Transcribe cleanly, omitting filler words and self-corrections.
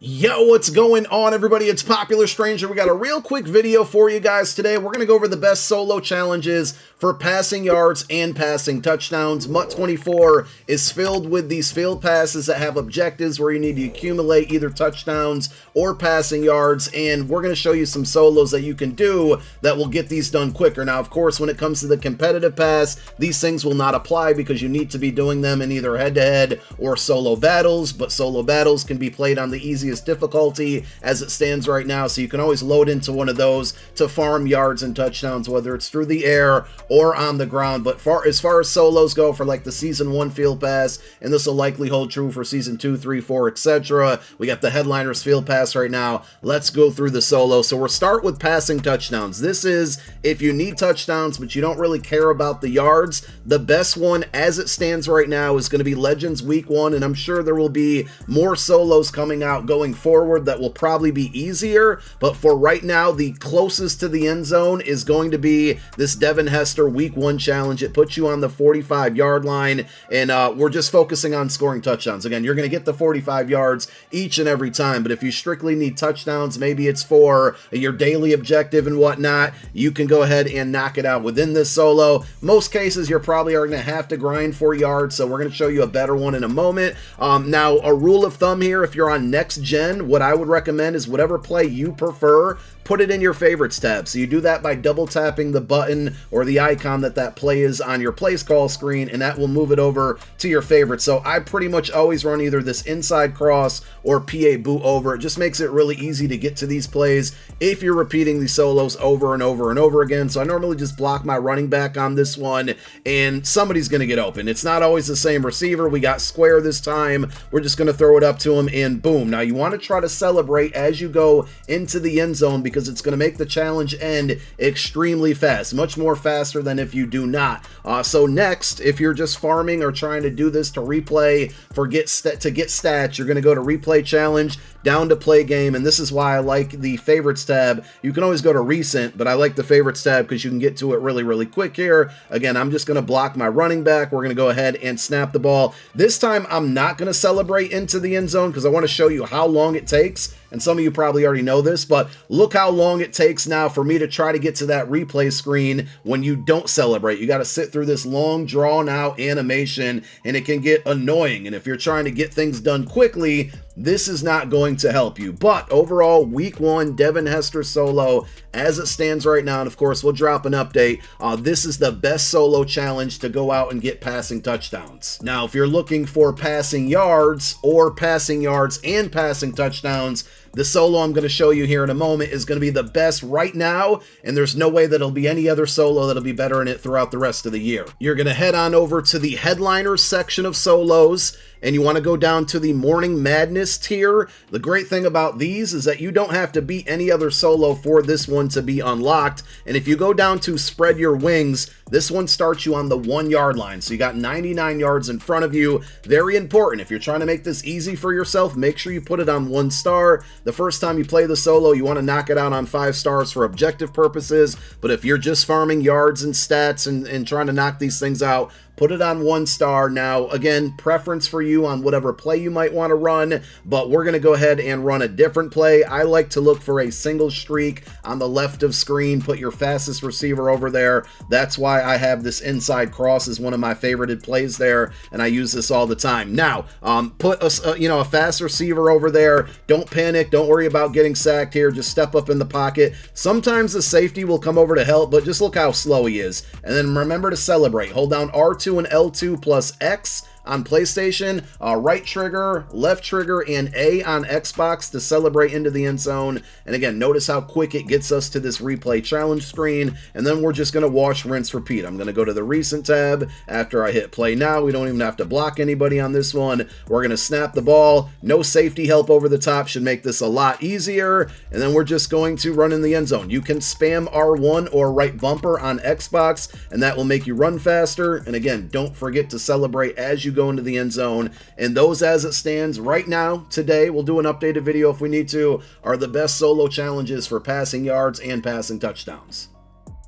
Yo, what's going on, everybody? It's Popular Stranger. We got a real quick video for you guys today. We're going to go over the best solo challenges for passing yards and passing touchdowns. MUT 24 is filled with these field passes that have objectives where you need to accumulate either touchdowns or passing yards, and we're going to show you some solos that you can do that will get these done quicker. Now, of course, when it comes to the competitive pass, these things will not apply because you need to be doing them in either head-to-head or solo battles, but solo battles can be played on the easiest difficulty as it stands right now, so you can always load into one of those to farm yards and touchdowns, whether it's through the air or on the ground. But as far as solos go for like the season 1 field pass, and this will likely hold true for season 2, 3, 4, etc., we got the headliners field pass right now. Let's go through the solo. So we'll start with passing touchdowns. This is if you need touchdowns but you don't really care about the yards. The best one as it stands right now is going to be Legends Week 1, and I'm sure there will be more solos coming out going forward that will probably be easier, but for right now the closest to the end zone is going to be this Devin Hester Week 1 challenge. It puts you on the 45-yard line, and we're just focusing on scoring touchdowns. Again, you're going to get the 45 yards each and every time, but if you strictly need touchdowns, maybe it's for your daily objective and whatnot, you can go ahead and knock it out within this solo. Most cases you're probably are going to have to grind for yards, so we're going to show you a better one in a moment. Now, a rule of thumb here, if you're on next gen, what I would recommend is whatever play you prefer, put it in your favorites tab. So you do that by double tapping the button or the icon that play is on your place call screen, and that will move it over to your favorites. So I pretty much always run either this inside cross or PA boot over. It just makes it really easy to get to these plays if you're repeating these solos over and over and over again. So I normally just block my running back on this one, and somebody's going to get open. It's not always the same receiver. We got square this time. We're just going to throw it up to him, and boom. Now you want to try to celebrate as you go into the end zone because it's going to make the challenge end extremely fast, much more faster than if you do not. So next, if you're just farming or trying to do this to replay to get stats, you're going to go to replay challenge, down to play game, and this is why I like the favorites tab. You can always go to recent, but I like the favorites tab because you can get to it really quick here. Again, I'm just going to block my running back. We're going to go ahead and snap the ball. This time I'm not going to celebrate into the end zone because I want to show you how long it takes. And some of you probably already know this, but look how long it takes now for me to try to get to that replay screen when you don't celebrate. You got to sit through this long, drawn-out animation, and it can get annoying. And if you're trying to get things done quickly, this is not going to help you. But overall, Week 1, Devin Hester solo, as it stands right now, and of course, we'll drop an update. This is the best solo challenge to go out and get passing touchdowns. Now, if you're looking for passing yards or passing yards and passing touchdowns, the solo I'm going to show you here in a moment is going to be the best right now, and there's no way that it'll be any other solo that'll be better in it throughout the rest of the year. You're going to head on over to the headliners section of solos, and you want to go down to the Morning Madness tier. The great thing about these is that you don't have to beat any other solo for this one to be unlocked, and if you go down to Spread Your Wings, this one starts you on the 1-yard line, so you got 99 yards in front of you. Very important. If you're trying to make this easy for yourself, make sure you put it on 1 star. The first time you play the solo, you want to knock it out on 5 stars for objective purposes, but if you're just farming yards and stats and trying to knock these things out, put it on 1 star. Now, again, preference for you on whatever play you might want to run, but we're going to go ahead and run a different play. I like to look for a single streak on the left of screen, put your fastest receiver over there. That's why I have this inside cross as one of my favorited plays there, and I use this all the time. Now, put a fast receiver over there. Don't panic. Don't worry about getting sacked here. Just step up in the pocket. Sometimes the safety will come over to help, but just look how slow he is. And then remember to celebrate. Hold down R2 and L2 plus X on PlayStation, right trigger, left trigger, and A on Xbox to celebrate into the end zone. And again, notice how quick it gets us to this replay challenge screen, and then we're just going to wash, rinse, repeat. I'm going to go to the recent tab after I hit play now. We don't even have to block anybody on this one. We're going to snap the ball. No safety help over the top should make this a lot easier, and then we're just going to run in the end zone. You can spam R1 or right bumper on Xbox, and that will make you run faster. And again, don't forget to celebrate as you go into the end zone. And those, as it stands right now, today, we'll do an updated video if we need to, are the best solo challenges for passing yards and passing touchdowns.